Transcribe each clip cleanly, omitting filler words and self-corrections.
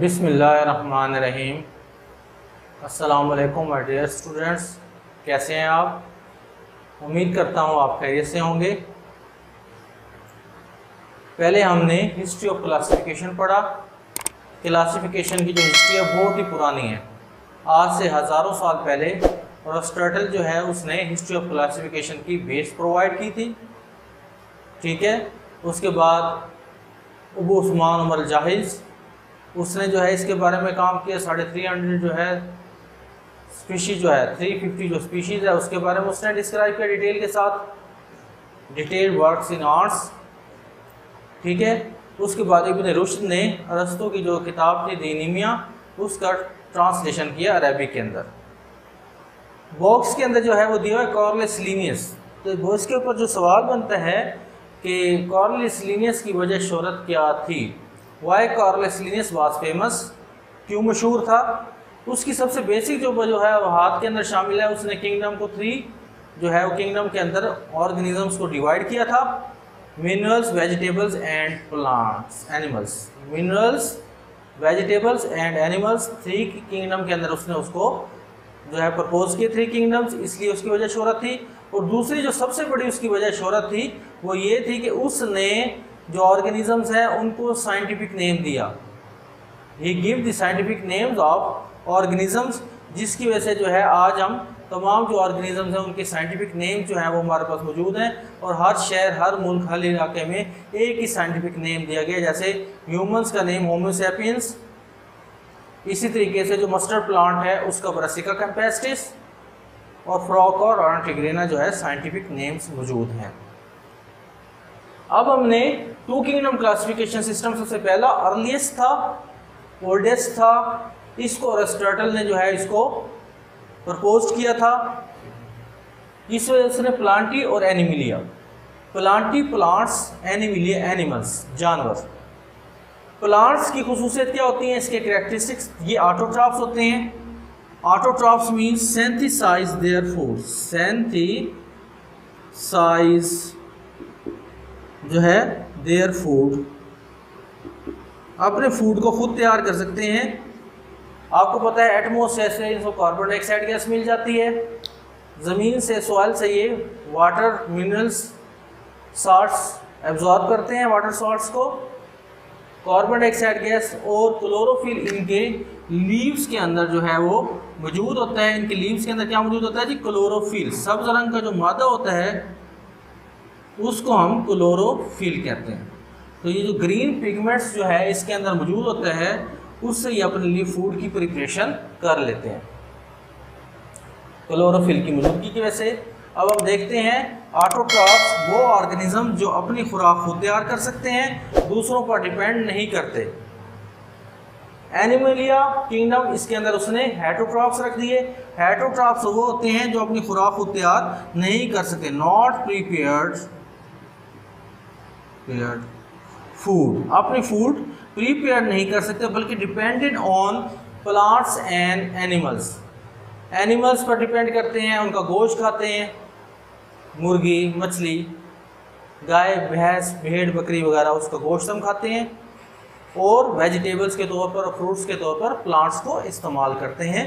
बिस्मिल्लाहिर्रहमानिर्रहीम। अस्सलाम वालेकुम माय डियर स्टूडेंट्स, कैसे हैं आप? उम्मीद करता हूँ आप खैरियत से होंगे। पहले हमने हिस्ट्री ऑफ क्लासिफिकेशन पढ़ा। क्लासिफिकेशन की जो हिस्ट्री है बहुत ही पुरानी है, आज से हज़ारों साल पहले अरिस्टोटल जो है उसने हिस्ट्री ऑफ क्लासिफिकेशन की बेस प्रोवाइड की थी। ठीक है, उसके बाद अबू उस्मान उमर जाहिज उसने जो है इसके बारे में काम किया। 350 जो है स्पीशीज़ जो है 350 जो स्पीशीज़ है उसके बारे में उसने डिस्क्राइब किया डिटेल के साथ, डिटेल वर्क्स इन आर्ट्स। ठीक है, उसके बाद इब्न रुश्द ने अरस्तू की जो किताब थी दीनिमिया उसका ट्रांसलेशन किया अरबी के अंदर। बॉक्स के अंदर जो है वो दिया है कॉर्लिस लीनियस। तो इसके ऊपर जो सवाल बनता है कि कॉर्लिस लीनियस की वजह शोहरत क्या थी, Y Corlys Linnaeus was famous, क्यों मशहूर था। उसकी सबसे बेसिक जो है वो हाथ के अंदर शामिल है। उसने किंगडम को 3 जो है वो किंगडम के अंदर ऑर्गेनिजम्स को डिवाइड किया था, minerals, vegetables and plants, animals. Minerals, vegetables and animals 3 kingdom के अंदर उसने उसको जो है प्रपोज किए 3 किंगडम्स, इसलिए उसकी वजह शोहरत थी। और दूसरी जो सबसे बड़ी उसकी वजह शोहरत थी वो ये थी कि उसने जो ऑर्गेनिजम्स हैं उनको साइंटिफिक नेम दिया। He give the scientific names of organisms, जिसकी वजह से जो है आज हम तमाम जो ऑर्गेनिजम्स हैं उनके साइंटिफिक नेम जो हैं वो हमारे पास मौजूद हैं। और हर शहर, हर मुल्क, हर इलाके में एक ही साइंटिफिक नेम दिया गया। जैसे ह्यूमंस का नेम होमो सैपियंस, इसी तरीके से जो मस्टर्ड प्लांट है उसका ब्रासिका कैम्पेस्टिस, और फ्रॉक और ऑर्टिग्रेना जो है साइंटिफिक नेम्स मौजूद हैं। अब हमने 2 किंगडम क्लासिफिकेशन सिस्टम, सबसे पहला अर्लीस्ट था, ओल्डेस्ट था। इसको अरिस्टोटल ने जो है इसको प्रपोज किया था। इस वजह से प्लांटी और Animalia, Plantae plants, Animalia animals जानवर। प्लांट्स की खुसूसियत क्या होती हैं, इसके कैरेक्टरिस्टिक्स, ये ऑटोट्रॉफ्स होते हैं। Autotrophs means synthesise their food, synthesise जो है देयर फूड, अपने फूड को खुद तैयार कर सकते हैं। आपको पता है एटमॉस्फेयर से इनको कार्बन डाइऑक्साइड गैस मिल जाती है, ज़मीन से, सॉइल से ये वाटर, मिनरल्स, साल्ट्स एब्जॉर्ब करते हैं, वाटर साल्ट्स को, कार्बन डाइऑक्साइड गैस और क्लोरोफिल इनके लीव्स के अंदर जो है वो मौजूद होता है। इनके लीव्स के अंदर क्या मौजूद होता है जी, क्लोरोफिल। सब्ज रंग का जो मादा होता है उसको हम क्लोरोफिल कहते हैं। तो ये जो ग्रीन पिगमेंट्स जो है इसके अंदर मौजूद होता है, उससे ये अपने लिए फूड की प्रिपरेशन कर लेते हैं क्लोरोफिल की मौजूदगी की वजह से। अब हम देखते हैं ऑटोट्रॉफ्स वो ऑर्गेनिज्म जो अपनी खुराक खुद तैयार कर सकते हैं, दूसरों पर डिपेंड नहीं करते। एनिमलिया किंगडम, इसके अंदर उसने हेटरोट्रॉफ्स रख दिए। हेटरोट्रॉफ्स वो होते हैं जो अपनी खुराक खुद तैयार नहीं कर सकते, नॉट प्रिपेयर्ड फूड, अपनी फूड प्रिपेयर नहीं कर सकते, बल्कि dependent on plants and animals. Animals पर डिपेंड करते हैं, उनका गोश्त खाते हैं, मुर्गी, मछली, गाय, भैंस, भेड़, बकरी वगैरह, उसका गोश्त हम खाते हैं। और वेजिटेबल्स के तौर पर, फ्रूट्स के तौर पर प्लांट्स को इस्तेमाल करते हैं।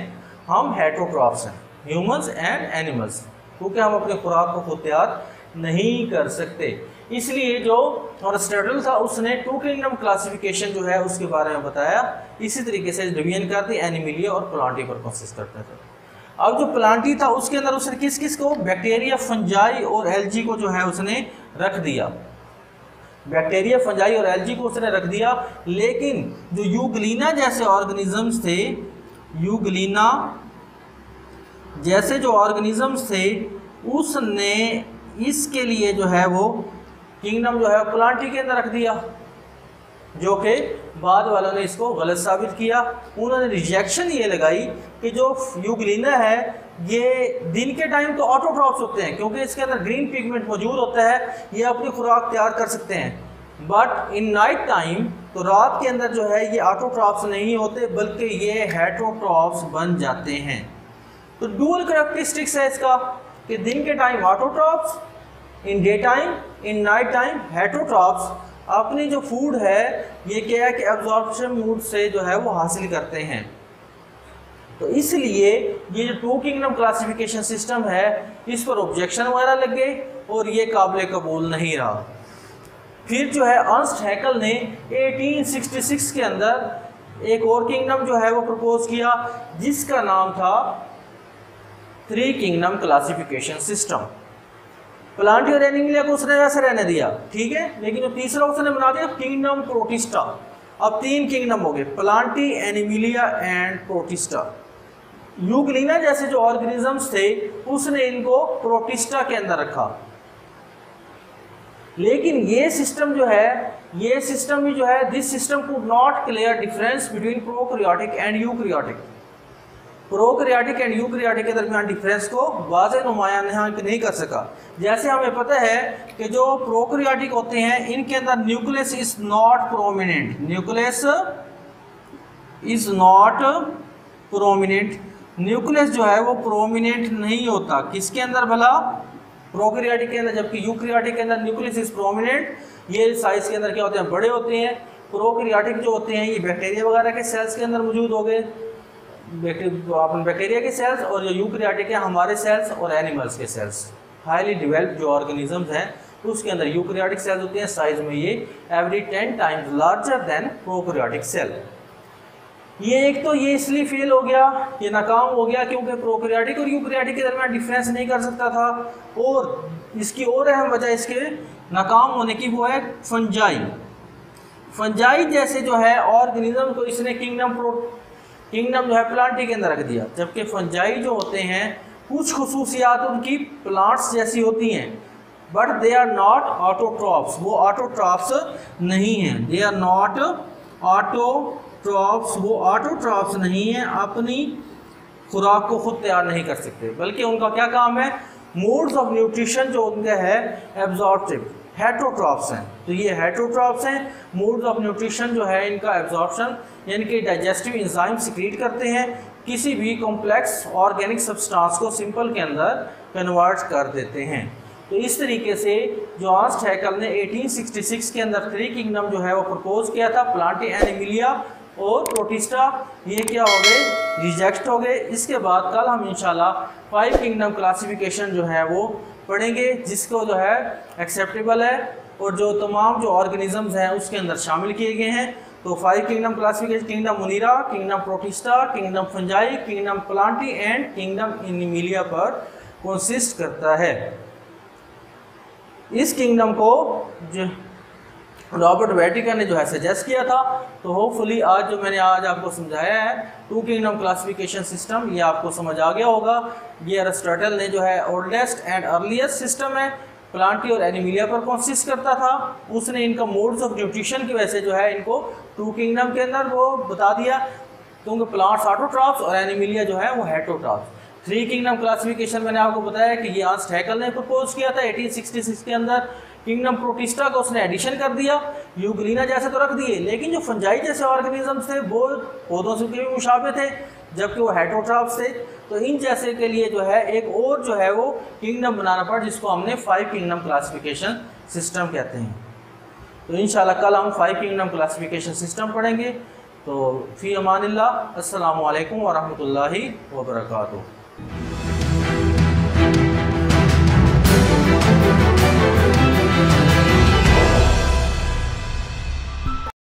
हम हेटरोट्रॉफ्स हैं, ह्यूमंस एंड एनिमल्स, क्योंकि हम अपने खुराक को खुद तैयार नहीं कर सकते। इसलिए जो अरिस्टोटल था उसने 2 किंगडम क्लासिफिकेशन जो है उसके बारे में बताया। इसी तरीके से डिवीजन करते एनिमिलिया और प्लांटी पर कंसिस्ट करते थे। अब जो प्लांटी था उसके अंदर उसने किस किस को, बैक्टीरिया, फंजाई और एल्गी को जो है उसने रख दिया। बैक्टीरिया, फंजाई और एल्गी को उसने रख दिया। लेकिन जो यूग्लिना जैसे ऑर्गेनिजम्स थे, यूग्लिना जैसे जो ऑर्गेनिजम्स थे उसने इसके लिए जो है वो किंगडम जो है प्लांटी के अंदर रख दिया, जो कि बाद वालों ने इसको गलत साबित किया। उन्होंने रिजेक्शन ये लगाई कि जो यूग्लिना है ये दिन के टाइम तो ऑटोट्रॉफ्स होते हैं, क्योंकि इसके अंदर ग्रीन पिगमेंट मौजूद होता है, ये अपनी खुराक तैयार कर सकते हैं। बट इन नाइट टाइम, तो रात के अंदर जो है ये ऑटोट्रॉफ्स नहीं होते, बल्कि ये हेटरोट्रॉफ्स बन जाते हैं। तो डुअल कैरेक्टरिस्टिक्स है इसका कि दिन के time autotrophs, in day time, in night time heterotrophs. अपनी जो फूड है ये क्या है कि एब्जॉर्प्शन मोड से जो है वो हासिल करते हैं। तो इसलिए ये जो टू किंगडम क्लासिफिकेशन सिस्टम है इस पर ऑब्जेक्शन वगैरह लग गए और ये काबिल कबूल नहीं रहा। फिर जो है अर्नस्ट हैकल ने 1866 के अंदर एक और किंगडम जो है वो प्रपोज किया जिसका नाम था three kingdom classification system. Plantae और एनिमिलिया को उसने वैसे रहने दिया, ठीक है, लेकिन जो तीसरा उसने बना दिया किंगडम प्रोटिस्टा। अब 3 किंगडम हो गए, Plantae, Animalia and protista. Euglena जैसे जो ऑर्गेनिजम्स थे उसने इनको प्रोटिस्टा के अंदर रखा। लेकिन ये सिस्टम जो है, ये सिस्टम भी जो है, this system could not clear difference between prokaryotic and eukaryotic. Prokaryotic and eukaryotic के दरमियान डिफरेंस को वाज़ेह नुमायां नहीं कर सका। जैसे हमें पता है कि जो प्रोकैरियोटिक होते हैं इनके अंदर nucleus is not prominent, nucleus is not prominent, nucleus जो है वो प्रोमिनेंट नहीं होता। किसके अंदर भला? प्रोकैरियोटिक के अंदर, जबकि यूकैरियोटिक के अंदर न्यूक्लियस इज प्रोमिनेंट। ये साइज के अंदर क्या होते हैं? बड़े होते हैं। प्रोकैरियोटिक जो होते हैं ये बैक्टीरिया वगैरह के सेल्स के अंदर मौजूद हो गए, बैक्टीरिया के सेल्स, और जो यूकैरियोटिक है हमारे सेल्स और एनिमल्स के सेल्स, हाईली डेवलप्ड जो ऑर्गेनिजम्स हैं उसके अंदर यूकैरियोटिक सेल्स होते हैं। साइज में ये every 10 times larger than prokaryotic cell. ये एक तो ये इसलिए फेल हो गया, ये नाकाम हो गया क्योंकि प्रोकैरियोटिक और यूकैरियोटिक के दरमियान डिफरेंस नहीं कर सकता था। और इसकी और अहम वजह इसके नाकाम होने की वो है फंजाई। फंजाई जैसे जो है ऑर्गेनिज्म को इसने किंगडम जो है प्लांटी के अंदर रख दिया, जबकि फंजाई जो होते हैं कुछ खुसूसियात उनकी प्लांट्स जैसी होती हैं, but they are not autotrophs, वो ऑटोट्रॉप्स नहीं हैं। दे आर नॉट ऑटोट्रॉप्स, वो ऑटोट्रॉप्स नहीं हैं, अपनी खुराक को खुद तैयार नहीं कर सकते, बल्कि उनका क्या काम है? मोड्स ऑफ न्यूट्रिशन जो उनका है एब्जॉर्प्टिव, हेटरोट्रॉप्स हैं। तो ये हेटरोट्रॉप्स हैं। मोड्स ऑफ न्यूट्रिशन जो है इनका एब्जॉर्प्शन, यानी कि डाइजेस्टिव एंजाइम सिक्रीट करते हैं, किसी भी कॉम्प्लेक्स ऑर्गेनिक सब्सटेंस को सिंपल के अंदर कन्वर्ट कर देते हैं। तो इस तरीके से जो अर्नस्ट हैकल ने 1866 के अंदर 3 किंगडम जो है वो प्रपोज किया था, प्लांटी, एनिमिलिया और प्रोटिस्टा, ये क्या हो गए? रिजेक्ट हो गए। इसके बाद कल हम इंशाल्लाह 5 किंगडम क्लासिफिकेशन जो है वो पढ़ेंगे, जिसको जो है एक्सेप्टेबल है और जो तमाम जो ऑर्गेनिजम्स हैं उसके अंदर शामिल किए गए हैं। तो 5 kingdom classification, kingdom Munira, kingdom protista, kingdom fungi, kingdom Plantae and kingdom Animalia पर कंसिस्ट करता है। इस किंगडम को जो रॉबर्ट वेटिकर ने जो है सजेस्ट किया था। तो होपफुली आज जो मैंने आज आपको समझाया है 2 किंगडम क्लासिफिकेशन सिस्टम, ये आपको समझ आ गया होगा। ये अरिस्टोटल ने जो है ओल्डेस्ट एंड अर्लीस्ट सिस्टम है, प्लांटी और एनिमिलिया पर कंसिस्ट करता था। उसने इनका मोड्स ऑफ न्यूट्रिशन की वजह से जो है इनको 2 किंगडम के अंदर वो बता दिया, क्योंकि प्लांट्स ऑटोट्रॉप्स और एनिमिलिया जो है वो हेटरोट्रॉप्स। 3 किंगडम क्लासिफिकेशन मैंने आपको बताया कि ये अर्नस्ट हैकल ने प्रपोज किया था 1866 के अंदर। किंगडम प्रोटिस्टा को उसने एडिशन कर दिया, यूग्लिना जैसे तो रख दिए, लेकिन जो फंजाई जैसे ऑर्गेनिजम्स थे वो पौधों से भी मुशाबे थे, जबकि वो हेटरोट्रॉप्स थे। तो इन जैसे के लिए जो है एक और जो है वो किंगडम बनाना पड़ा, जिसको हमने 5 किंगडम क्लासिफिकेशन सिस्टम कहते हैं। तो इंशाल्लाह कल हम 5 किंगडम क्लासिफिकेशन सिस्टम पढ़ेंगे। तो फ़ी अमानिल्लाह, अस्सलामु अलैकुम व रहमतुल्लाहि व बरकातुहू।